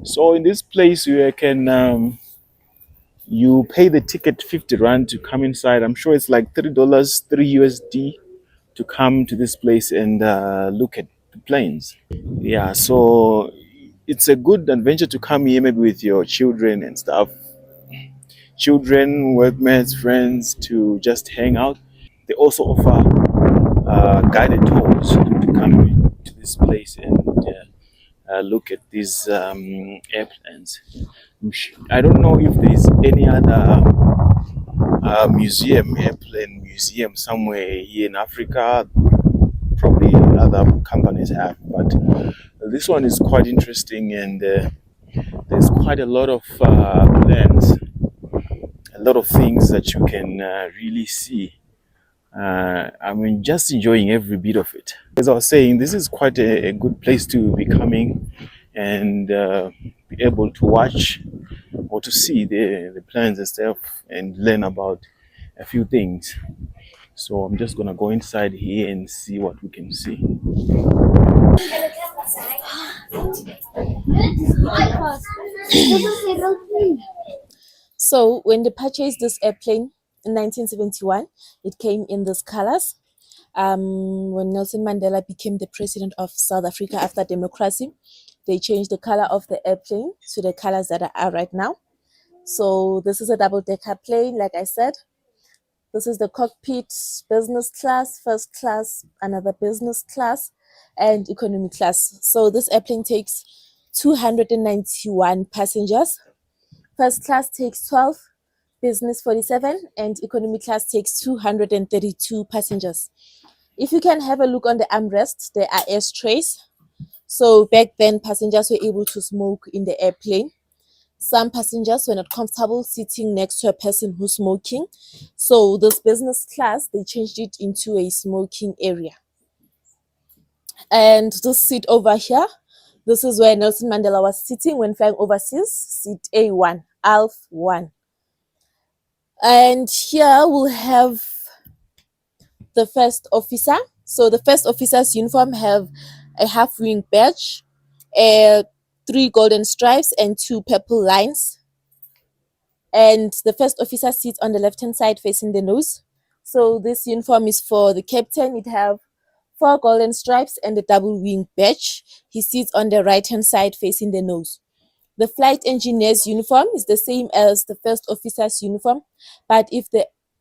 So in this place you can you pay the ticket 50 rand to come inside. I'm sure it's like $3, 3 USD to come to this place and look at the planes. Yeah, so it's a good adventure to come here maybe with your children and stuff. Children, workmates, friends to just hang out. They also offer guided tours to come to this place and look at these airplanes. I don't know if there's any other airplane museum somewhere here in Africa. Probably other companies have, but this one is quite interesting, and there's quite a lot of plans, a lot of things that you can really see. I mean, just enjoying every bit of it. As I was saying, this is quite a good place to be coming and be able to watch or to see the plans and stuff and learn about a few things. So I'm just gonna go inside here and see what we can see. So when they purchased this airplane in 1971, it came in these colors. When Nelson Mandela became the president of South Africa after democracy, they changed the color of the airplane to the colors that are right now. So this is a double-decker plane, like I said. This is the cockpit, business class, first class, another business class, and economy class. So this airplane takes 291 passengers. First class takes 12, business 47, and economy class takes 232 passengers. If you can have a look on the armrests, there are ashtrays. So back then, passengers were able to smoke in the airplane. Some passengers were not comfortable sitting next to a person who's smoking. So this business class, they changed it into a smoking area. And this seat over here, this is where Nelson Mandela was sitting when flying overseas, seat A1, ALF 1. And here we'll have the first officer. So the first officer's uniform have a half-wing badge, 3 golden stripes, and 2 purple lines. And the first officer sits on the left-hand side facing the nose. So this uniform is for the captain. It have 4 golden stripes and a double-wing badge. He sits on the right-hand side facing the nose. The flight engineer's uniform is the same as the first officer's uniform, but if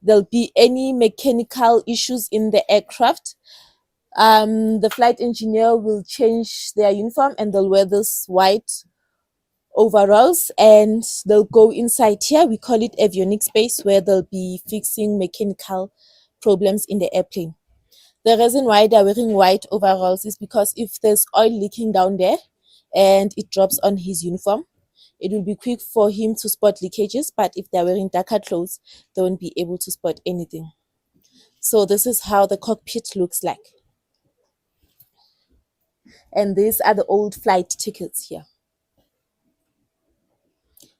there'll be any mechanical issues in the aircraft, the flight engineer will change their uniform and they'll wear this white overalls and they'll go inside here. We call it avionics space, where they'll be fixing mechanical problems in the airplane. The reason why they're wearing white overalls is because if there's oil leaking down there and it drops on his uniform, it will be quick for him to spot leakages, but if they're wearing darker clothes, they won't be able to spot anything. So this is how the cockpit looks like. And these are the old flight tickets here.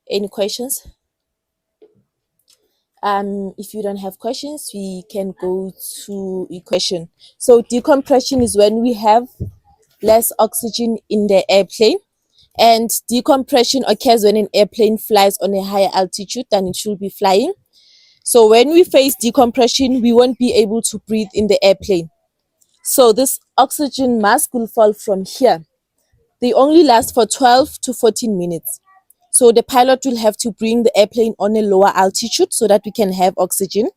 Any questions? If you don't have questions, we can go to a question. So decompression is when we have less oxygen in the airplane, and decompression occurs when an airplane flies on a higher altitude than it should be flying. So when we face decompression, we won't be able to breathe in the airplane. So this oxygen mask will fall from here. They only last for 12 to 14 minutes. So the pilot will have to bring the airplane on a lower altitude so that we can have oxygen.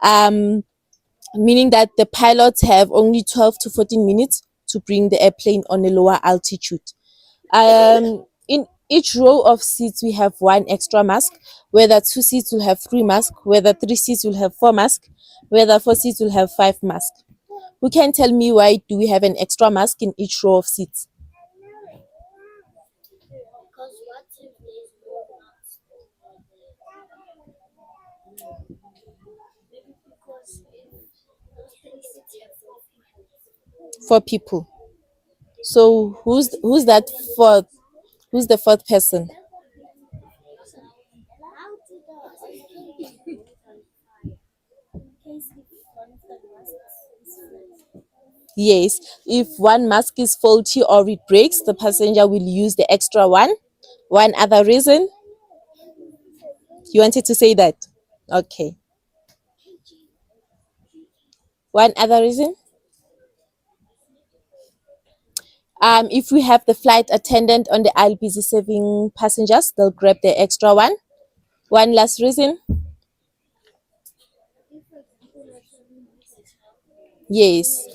Meaning that the pilots have only 12 to 14 minutes to bring the airplane on a lower altitude. In each row of seats, we have 1 extra mask. Whether 2 seats will have 3 masks, whether 3 seats will have 4 masks, whether 4 seats will have 5 masks. Who can tell me why do we have an extra mask in each row of seats? For people. So who's that fourth? Who's the fourth person? Yes, if one mask is faulty or it breaks, the passenger will use the extra one. One other reason, you wanted to say that? Okay. One other reason, if we have the flight attendant on the aisle busy serving passengers, they'll grab the extra one. One last reason, yes,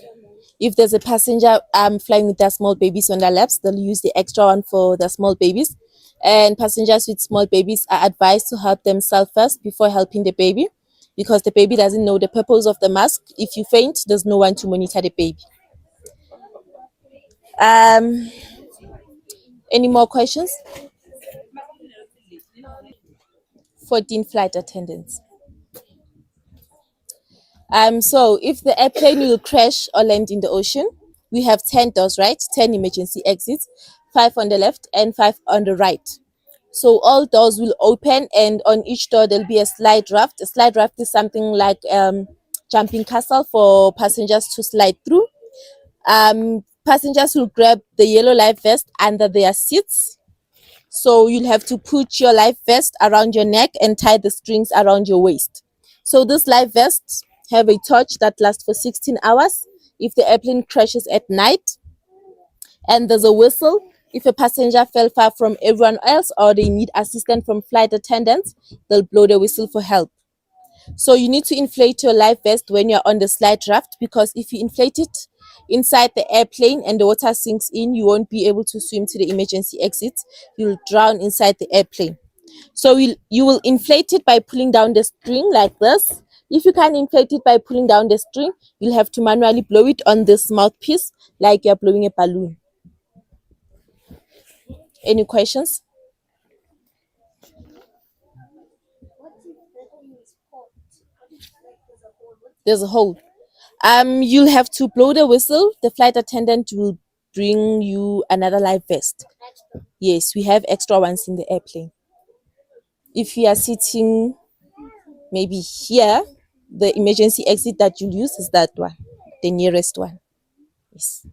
if there's a passenger flying with their small babies on their laps, they'll use the extra one for the small babies. And passengers with small babies are advised to help themselves first before helping the baby, because the baby doesn't know the purpose of the mask. If you faint, there's no one to monitor the baby. Um, any more questions? 14 flight attendants. So if the airplane will crash or land in the ocean, we have 10 doors, right? 10 emergency exits, 5 on the left and 5 on the right. So all doors will open, and on each door there'll be a slide raft. A slide raft is something like jumping castle for passengers to slide through. Passengers will grab the yellow life vest under their seats. So you'll have to put your life vest around your neck and tie the strings around your waist. So this life vests have a torch that lasts for 16 hours if the airplane crashes at night. And there's a whistle if a passenger fell far from everyone else or they need assistance from flight attendants, they'll blow the whistle for help. So you need to inflate your life vest when you're on the slide raft, because if you inflate it inside the airplane and the water sinks in, you won't be able to swim to the emergency exit. You'll drown inside the airplane. So you will inflate it by pulling down the string like this. If you can't inflate it by pulling down the string, you'll have to manually blow it on this mouthpiece like you're blowing a balloon. Any questions? There's a hole. You'll have to blow the whistle. The flight attendant will bring you another life vest. Yes, we have extra ones in the airplane. If you are sitting maybe here, the emergency exit that you'll use is that one, the nearest one. Yes.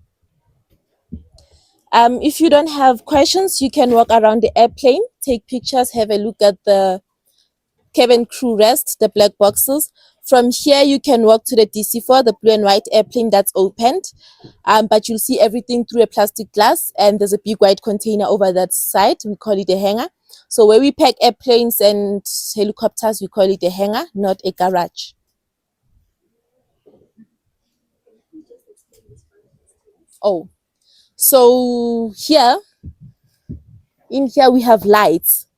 If you don't have questions, you can walk around the airplane, take pictures, have a look at the cabin crew rest, the black boxes. From here, you can walk to the DC-4, the blue and white airplane that's opened, but you'll see everything through a plastic glass, and there's a big white container over that side. We call it a hangar. So where we pack airplanes and helicopters, we call it a hangar, not a garage. Oh, so in here we have lights.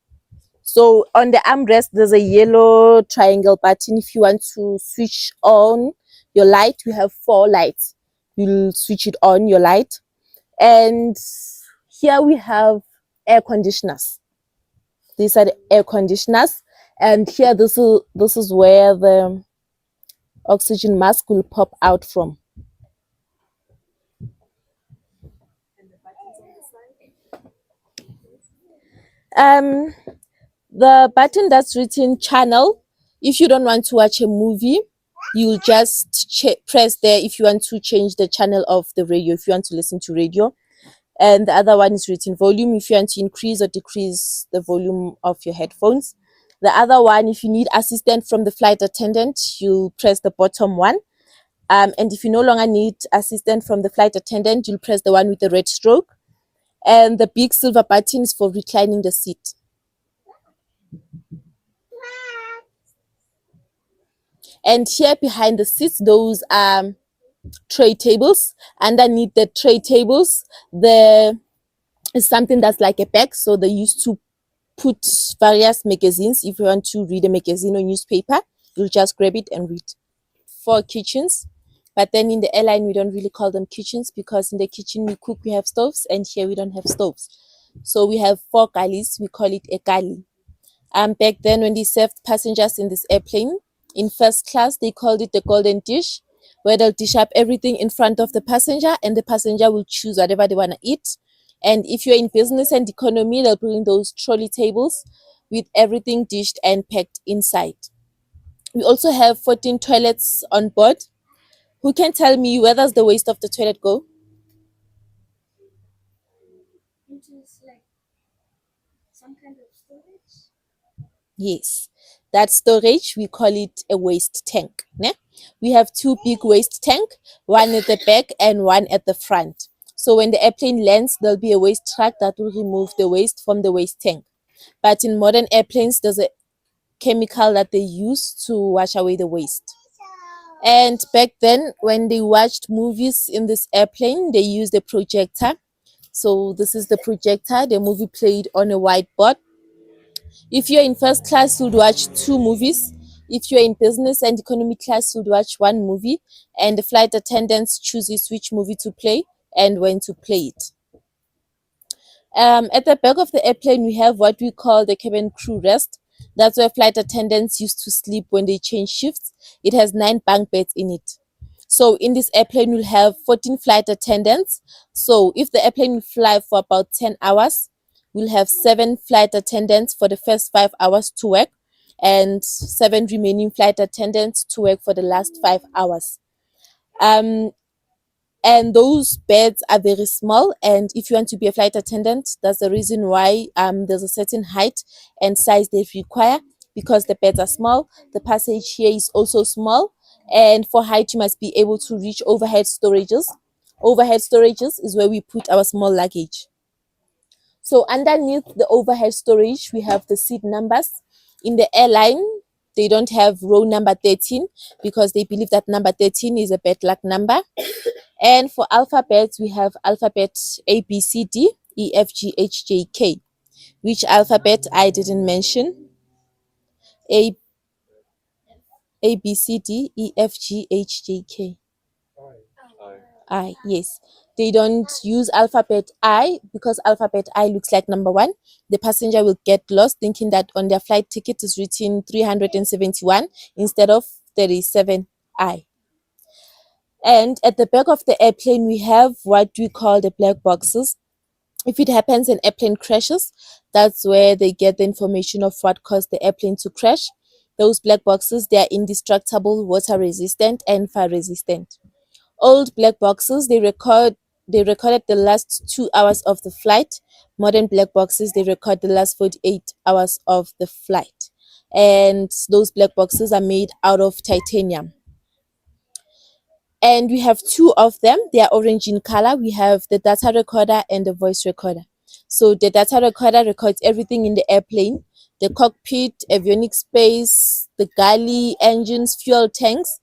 So on the armrest, there's a yellow triangle button. If you want to switch on your light, we have 4 lights. You'll switch it on, your light. And here we have air conditioners. These are the air conditioners. And here, this is where the oxygen mask will pop out from. The button that's written channel, if you don't want to watch a movie, you'll just press there if you want to change the channel of the radio, if you want to listen to radio. And the other one is written volume, if you want to increase or decrease the volume of your headphones. The other one, if you need assistance from the flight attendant, you'll press the bottom one. And if you no longer need assistance from the flight attendant, you'll press the one with the red stroke. And the big silver button is for reclining the seat. And here behind the seats, those are tray tables. Underneath the tray tables, there is something that's like a bag. So they used to put various magazines. If you want to read a magazine or newspaper, you'll just grab it and read. 4 kitchens. But then in the airline, we don't really call them kitchens, because in the kitchen we cook, we have stoves, and here we don't have stoves. So we have 4 galleys. We call it a galley. Back then, when they served passengers in this airplane, in first class, they called it the golden dish, where they'll dish up everything in front of the passenger, and the passenger will choose whatever they want to eat. And if you're in business and economy, they'll bring those trolley tables with everything dished and packed inside. We also have 14 toilets on board. Who can tell me where does the waste of the toilet go? Yes, that storage we call it a waste tank. Ne? We have two big waste tank, one at the back and one at the front. So when the airplane lands, there'll be a waste truck that will remove the waste from the waste tank. But in modern airplanes, there's a chemical that they use to wash away the waste. And back then, when they watched movies in this airplane, they used a projector. So this is the projector. The movie played on a whiteboard. If you're in first class, you'd watch two movies. If you're in business and economy class, you'd watch one movie. And the flight attendants chooses which movie to play and when to play it. At the back of the airplane, we have what we call the cabin crew rest. That's where flight attendants used to sleep when they change shifts. It has 9 bunk beds in it. So in this airplane, we'll have 14 flight attendants. So if the airplane will fly for about 10 hours, we'll have 7 flight attendants for the first 5 hours to work and 7 remaining flight attendants to work for the last 5 hours. And those beds are very small, and if you want to be a flight attendant, that's the reason why there's a certain height and size they require, because the beds are small. The passage here is also small, and for height you must be able to reach overhead storages. Overhead storages is where we put our small luggage. So underneath the overhead storage we have the seat numbers. In the airline they don't have row number 13 because they believe that number 13 is a bad luck number. And for alphabets, we have alphabet A, B, C, D, E, F, G, H, J, K. Which alphabet I didn't mention? A, A, B, C, D, E, F, G, H, J, K. I, yes. They don't use alphabet I because alphabet I looks like number 1. The passenger will get lost thinking that on their flight ticket is written 371 instead of 37I. And at the back of the airplane, we have what we call the black boxes. If it happens an airplane crashes, that's where they get the information of what caused the airplane to crash. Those black boxes, they are indestructible, water resistant, and fire resistant. Old black boxes, they recorded the last 2 hours of the flight. Modern black boxes, they record the last 48 hours of the flight. And those black boxes are made out of titanium. And we have 2 of them. They are orange in color. We have the data recorder and the voice recorder. So the data recorder records everything in the airplane: the cockpit, avionics space, the galley, engines, fuel tanks.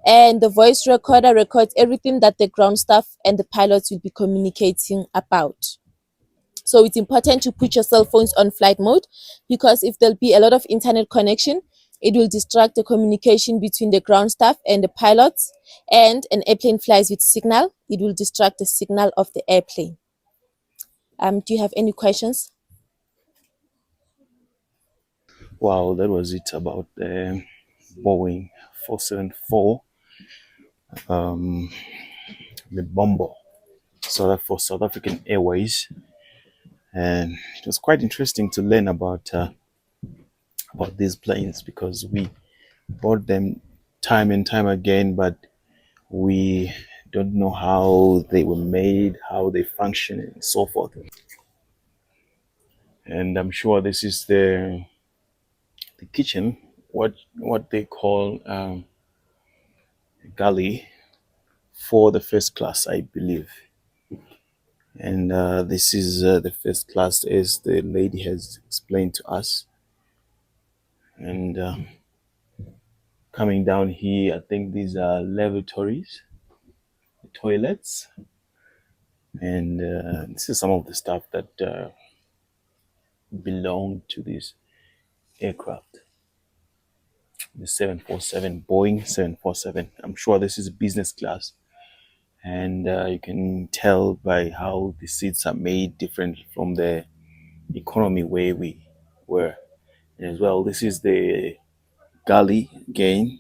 And the voice recorder records everything that the ground staff and the pilots will be communicating about. So it's important to put your cell phones on flight mode, because if there'll be a lot of internet connection, it will distract the communication between the ground staff and the pilots. And an airplane flies with signal, it will distract the signal of the airplane. Do you have any questions? Wow, that was it about the Boeing 474, the bomber. So that for South African Airways, and it was quite interesting to learn about these planes because we bought them time and time again, but we don't know how they were made, how they function, and so forth. And I'm sure this is the kitchen, what they call galley for the first class, I believe. And this is the first class, as the lady has explained to us. And coming down here, I think these are lavatories, toilets, and this is some of the stuff that belong to this aircraft, the 747, Boeing 747. I'm sure this is business class, and you can tell by how the seats are made different from the economy way we were. And as well, this is the galley again,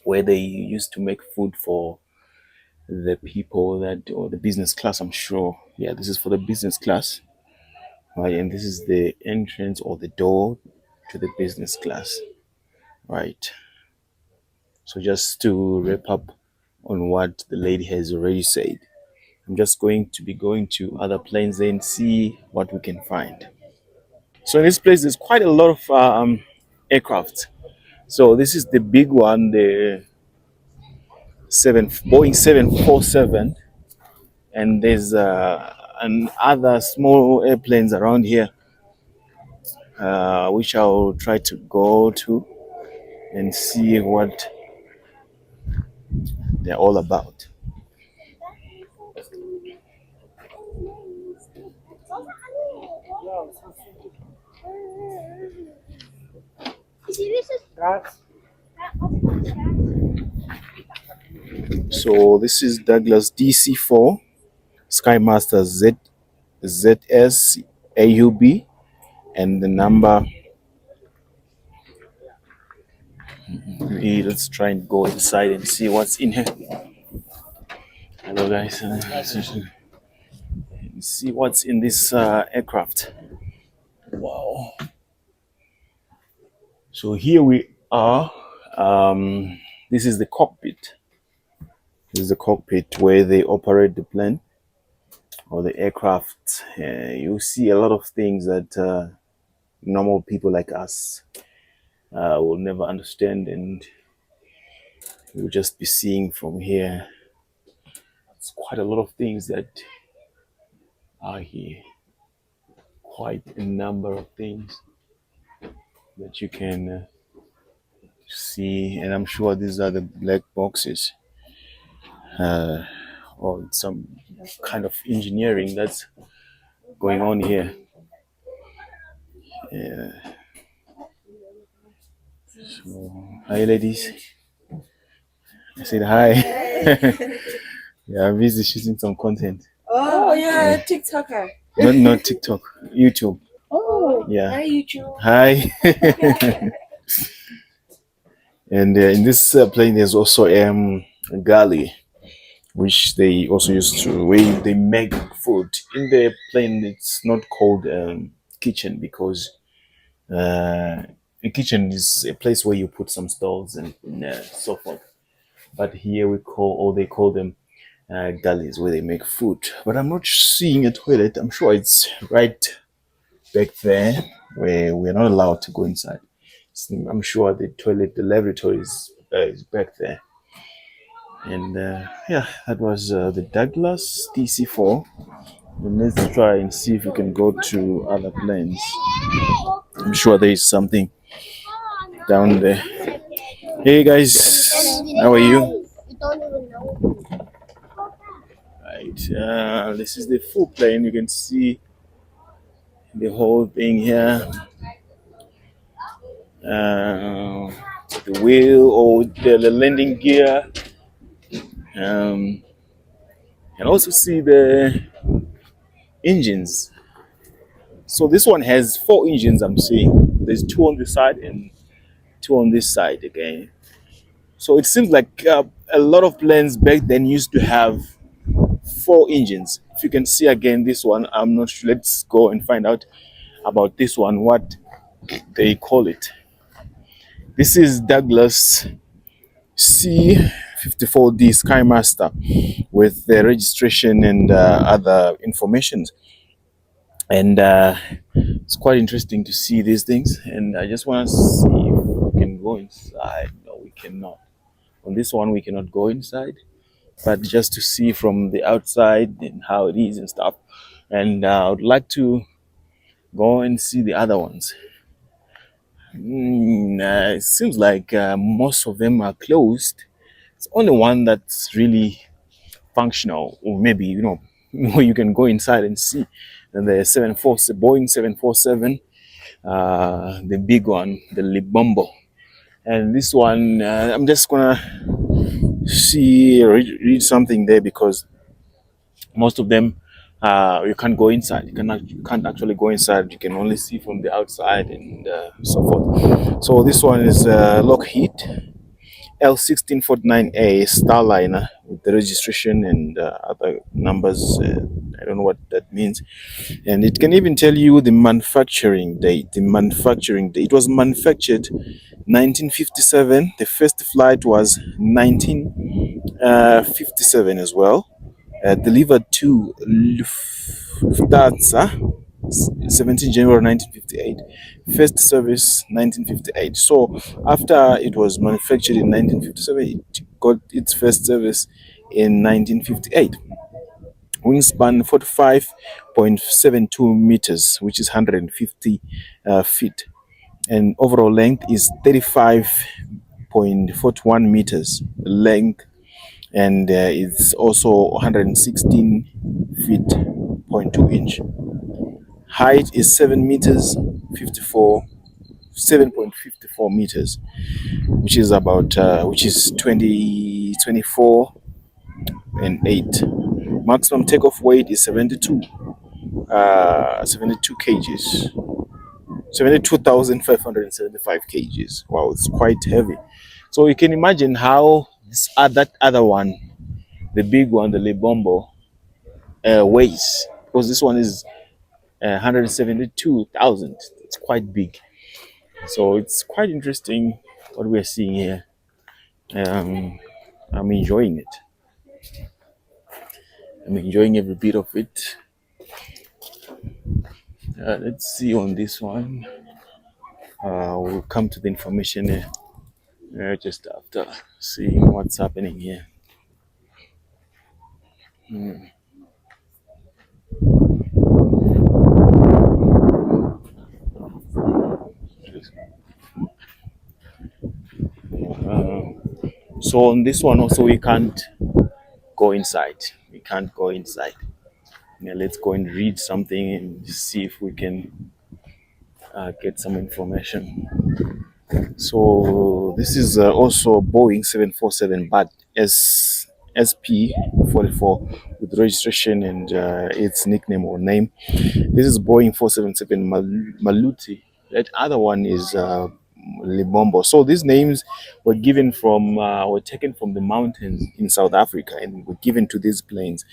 where they used to make food for the people that, or the business class, I'm sure. Yeah, this is for the business class, right? And this is the entrance or the door to the business class, right? So just to wrap up on what the lady has already said. I'm just going to be going to other planes and see what we can find. So in this place, there's quite a lot of aircraft. So this is the big one, the Boeing 747, and there's other small airplanes around here, which I'll try to go to and see what they're all about. So this is Douglas DC-4 Skymaster ZS AUB, and the number. Let's try and go inside and see what's in here. Hello guys, see what's in this aircraft. Wow. So here we are. This is the cockpit. This is the cockpit where they operate the plane or the aircraft. You see a lot of things that normal people like us will never understand, and we'll just be seeing from here. It's quite a lot of things that are here. Quite a number of things that you can see, and I'm sure these are the black boxes or some kind of engineering that's going on here. Yeah. So, hi ladies. I said hi. Yeah, I'm busy shooting some content. Oh, yeah, TikToker. Not TikTok, YouTube. Oh, Yeah. hi, YouTube. Hi. And in this plane, there's also a galley, which they also use to where they make food. In the plane, it's not called kitchen because a kitchen is a place where you put some stalls and so forth. But here they call them gullies where they make food. But I'm not seeing a toilet. I'm sure it's right back there where we're not allowed to go inside. So I'm sure the toilet, the lavatory is back there. And yeah, that was the Douglas DC-4. And let's try and see if we can go to other planes. I'm sure there is something down there. Hey guys, how are you? Right, this is the full plane. You can see the whole thing here. The wheel or the landing gear. And also see the engines. So this one has 4 engines, I'm seeing. There's 2 on this side and 2 on this side again. So it seems like a lot of planes back then used to have 4 engines. If you can see again this one, I'm not sure. Let's go and find out about this one, what they call it. This is Douglas C-54D Skymaster with the registration and other information. And it's quite interesting to see these things. And I just want to see if we can go inside. No, we cannot. On this one, we cannot go inside, but just to see from the outside and how it is and stuff. And I would like to go and see the other ones. It seems like most of them are closed. It's only one that's really functional, or maybe, where you can go inside and see. And the Boeing 747, the big one, the Libombo. And this one, I'm just gonna read something there, because most of them you can't go inside. You can't actually go inside. You can only see from the outside and so forth. So this one is Lockheed L1649A Starliner with the registration and other numbers. I don't know what that means. And it can even tell you the manufacturing date. It was manufactured 1957. The first flight was 1957 as well. Delivered to Lufthansa, 17 January 1958. First service 1958. So after it was manufactured in 1957, it got its first service in 1958. Wingspan 45.72 meters, which is 150 feet, and overall length is 35.41 meters length, and it's also 116 feet 0.2 inch. Height is 7 meters 54 7.54 meters, which is about which is 24 and 8. Maximum takeoff weight is 72 kgs, 72,575 kgs. Wow, it's quite heavy. So you can imagine how that other one, the big one, the Lebombo, weighs, because this one is 172,000. It's quite big. So it's quite interesting what we're seeing here. I'm enjoying it. I'm enjoying every bit of it. Let's see on this one. We'll come to the information here just after seeing what's happening here. So on this one also we can't go inside. We can't go inside. Yeah, let's go and read something and see if we can get some information. So this is also Boeing 747, but SP44 with registration and its nickname or name. This is Boeing 477 Maluti. That other one is Libombo. So these names were taken from the mountains in South Africa and were given to these planes.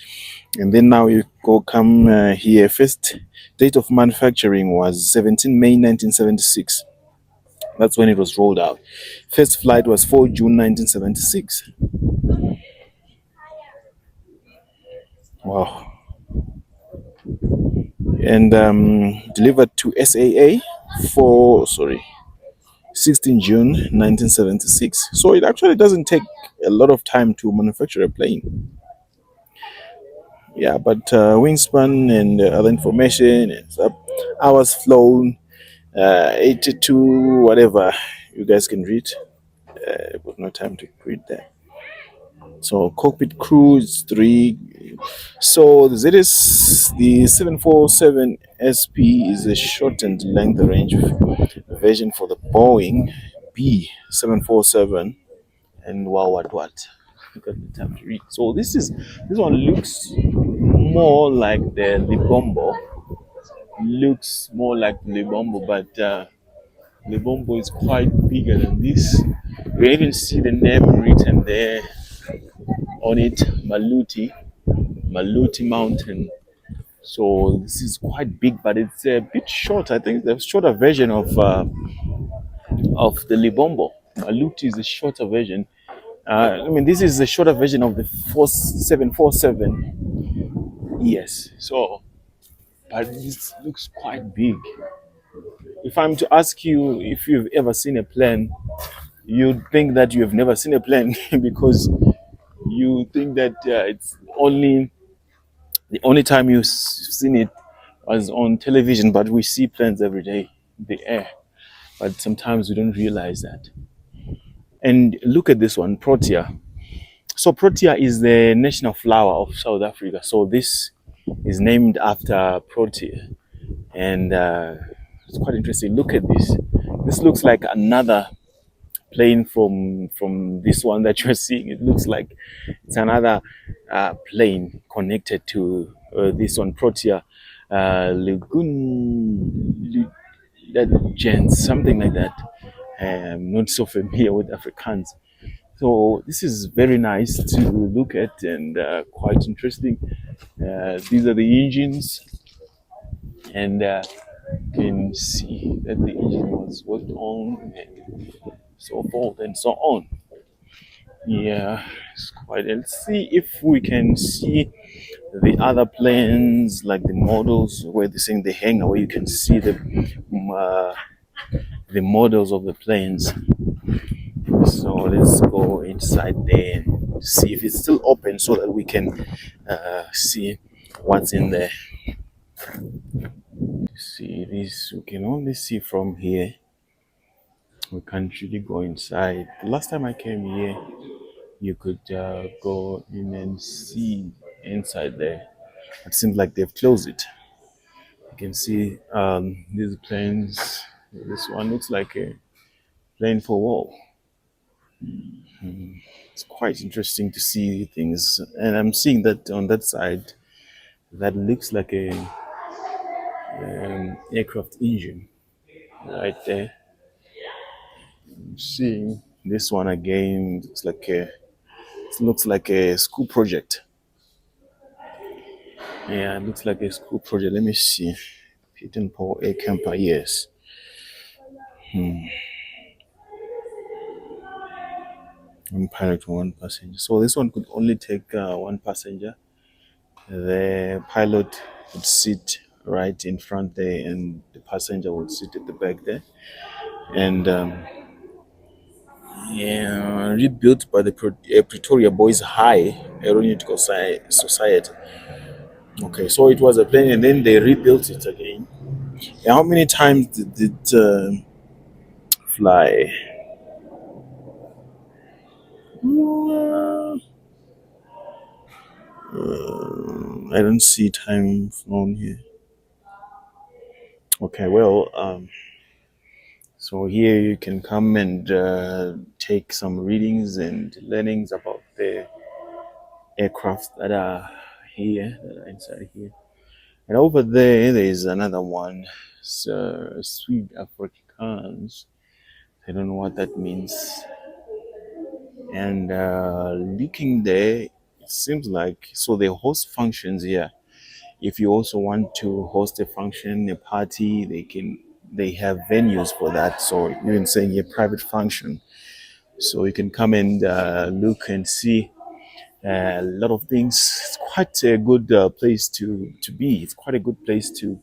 And then now you come here. First date of manufacturing was 17 May 1976. That's when it was rolled out. First flight was 4 June 1976. Wow. And delivered to SAA 16 June 1976. So it actually doesn't take a lot of time to manufacture a plane. Yeah, but wingspan and other information and stuff, hours flown, 82, whatever. You guys can read. But no time to read that. So cockpit crew is 3. So that is the 747 SP is a shortened length range version for the Boeing B747. And wow, what? Got the time to read. So this one looks more like the Libombo. Looks more like the Libombo, but Libombo is quite bigger than this. You can even see the name written there on it, Maluti Mountain. So this is quite big, but it's a bit short. I think the shorter version of the Libombo. Maluti is a shorter version. This is the shorter version of the 747. Yes. So, but this looks quite big. If I'm to ask you if you've ever seen a plane, you'd think that you have never seen a plane because you think that it's only the only time you've seen it was on television, but we see planes every day in the air. But sometimes we don't realize that. And look at this one, Protea. So Protea is the national flower of South Africa. So this is named after Protea. And it's quite interesting. Look at this. This looks like another plane from this one that you're seeing. It looks like it's another plane connected to this one, Protea Legends, something like that. I'm not so familiar with Afrikaans. So this is very nice to look at and quite interesting. These are the engines, and you can see that the engine was worked on. And so forth and so on. Yeah, it's quite. Let's see if we can see the other planes, like the models where they're saying they hang, where you can see the models of the planes. So let's go inside there and see if it's still open so that we can see what's in there. See this, we can only see from here. We can't really go inside. The last time I came here, you could go in and see inside there. It seems like they've closed it. You can see these planes. This one looks like a plane for war. It's quite interesting to see things, and I'm seeing that on that side, that looks like a aircraft engine right there. I'm seeing this one again. It looks like a school project. Yeah, it looks like a school project. Let me see. Pit and Paul Air Camper. Yes. One pilot, one passenger. So this one could only take one passenger. The pilot would sit right in front there, and the passenger would sit at the back there. And yeah, rebuilt by the Pretoria Boys High Aeronautical Society. Okay, so it was a plane, and then they rebuilt it again. And how many times did it fly? I don't see time flown here. Okay, well, so here you can come and take some readings and learnings about the aircraft that are here, that are inside here. And over there is another one. It's Sweet Afrikaans. I don't know what that means. And looking there, it seems like so they host functions here. If you also want to host a function, a party, they have venues for that. So even saying a private function, so you can come and look and see a lot of things. It's quite a good place to be. It's quite a good place to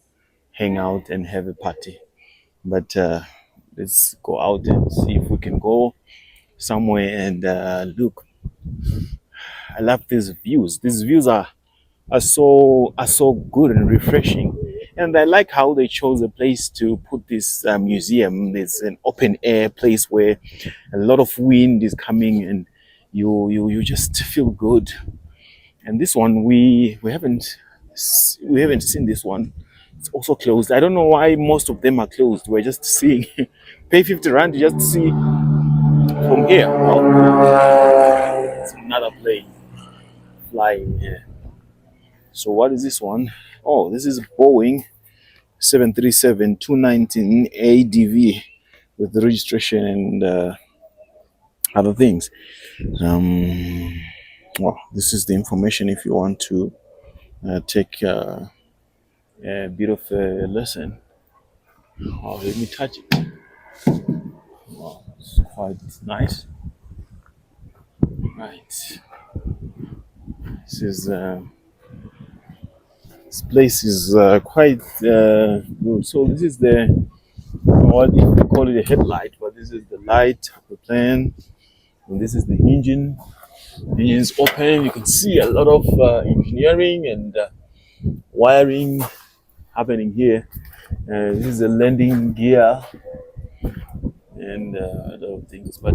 hang out and have a party. But let's go out and see if we can go somewhere and look. I love these views. These views are so good and refreshing. And I like how they chose a place to put this museum. There's an open air place where a lot of wind is coming, and you just feel good. And this one we haven't seen this one. It's also closed. I don't know why most of them are closed. We're just seeing pay 50 rand to just see from here. Well, it's another plane flying here. So what is this one? Oh, this is Boeing 737-219 ADV with the registration and other things. Well, this is the information if you want to take a bit of a lesson. Oh, let me touch it. Wow, it's quite nice. Right. This place is quite good. So this is what if they call it a headlight, but this is the light of the plane, and this is the engine. The engine is open. You can see a lot of engineering and wiring happening here. This is the landing gear and a lot of things. But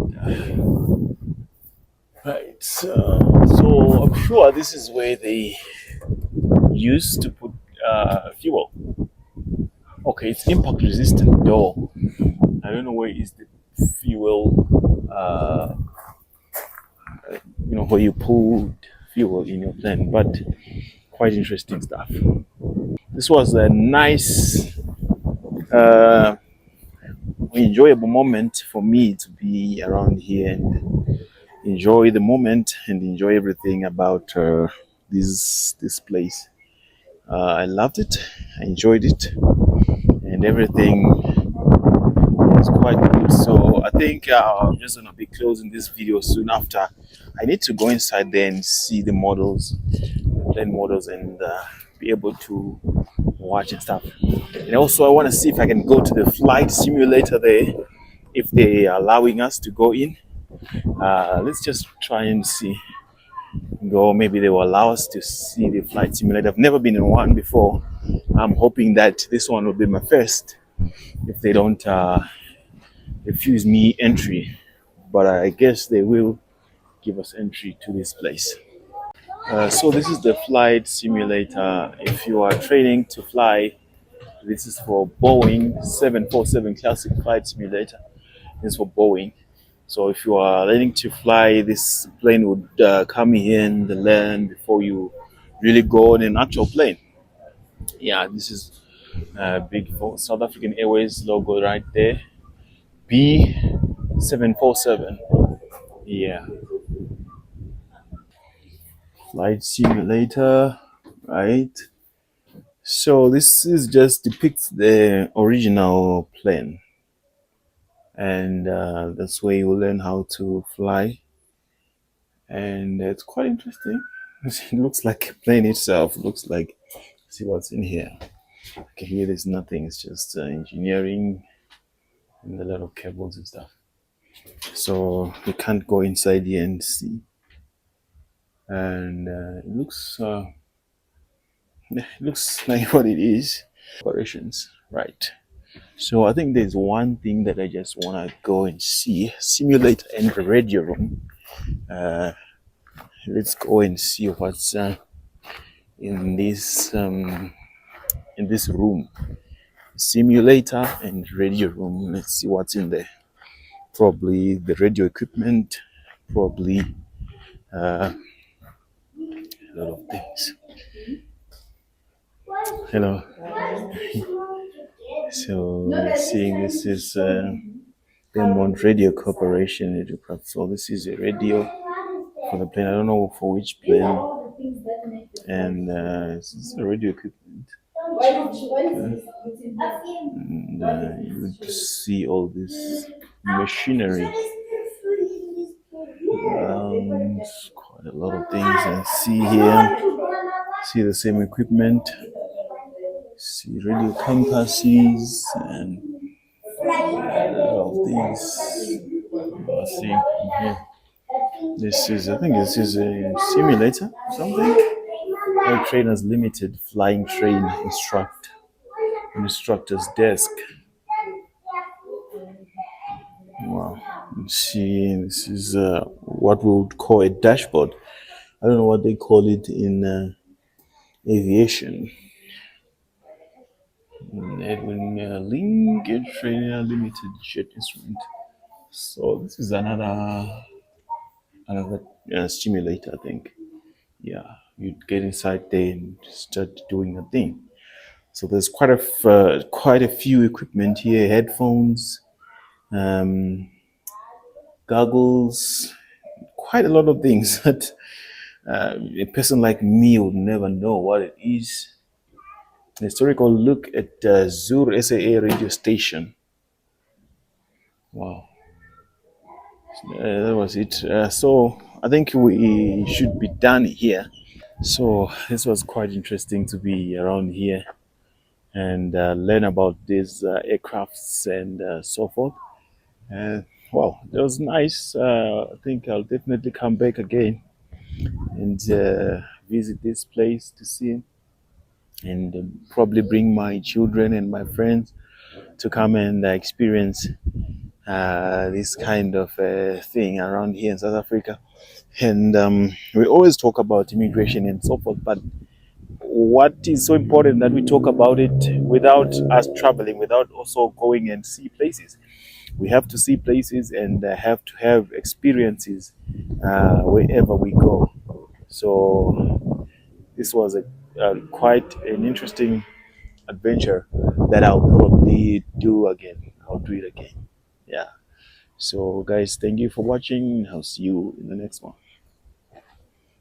right, so I'm sure this is where they used to put fuel. Okay, it's impact resistant door. I don't know where is the fuel. Where you put fuel in your plane, but quite interesting stuff. This was a nice, enjoyable moment for me to be around here and enjoy the moment and enjoy everything about this place. I loved it. I enjoyed it, and everything was quite good. So I think I'm just gonna be closing this video soon after. I need to go inside there and see the models, plane models, and be able to watch and stuff. And also I want to see if I can go to the flight simulator there, if they are allowing us to go in. Let's just try and see. Go, maybe they will allow us to see the flight simulator. I've never been in one before. I'm hoping that this one will be my first if they don't refuse me entry, but I guess they will give us entry to this place. So this is the flight simulator. If you are training to fly, this is for Boeing 747 Classic Flight Simulator. This is for Boeing. So if you are learning to fly, this plane would come in the land before you really go on an actual plane. Yeah, this is big for South African Airways logo right there. B747. Yeah. Flight simulator, right? So this is just depicts the original plane, and that's where you will learn how to fly, and it's quite interesting. It looks like a plane itself. Looks like, see what's in here. Okay, here there's nothing. It's just engineering and a lot of cables and stuff. So you can't go inside here and see. And it looks like what it is. Operations, right? So I think there's one thing that I just want to go and see: simulator and radio room. Let's go and see what's in this room. Simulator and radio room. Let's see what's in there. Probably the radio equipment. Probably a lot of things. Hello. So seeing this is Belmont Radio Corporation aircraft. So this is a radio for the plane. I don't know for which plane. And this is a radio equipment. And you just see all this machinery. Quite a lot of things. And see here, see the same equipment. See radio compasses and a lot of things. I see here. This is, I think this is a simulator, something. Air Trainers Limited Flying Train Instructor's Desk. Wow. Let's see, this is what we would call a dashboard. I don't know what they call it in aviation. Edwin Link Air Trainer Limited Jet Instrument. So this is another simulator, I think. Yeah, you get inside there and start doing a thing. So there's quite a few equipment here: headphones, goggles, quite a lot of things that a person like me would never know what it is. A historical look at Zur SAA radio station. Wow. That was it. So I think we should be done here. So this was quite interesting to be around here and learn about these aircrafts and so forth. Wow, that was nice. I think I'll definitely come back again and visit this place to see, and probably bring my children and my friends to come and experience this kind of thing around here in South Africa. And we always talk about immigration and so forth, but what is so important that we talk about it without us traveling, without also going and see places. We have to see places and have to have experiences wherever we go. So this was quite an interesting adventure that I'll probably do again. I'll do it again. Yeah. So guys, thank you for watching. I'll see you in the next one.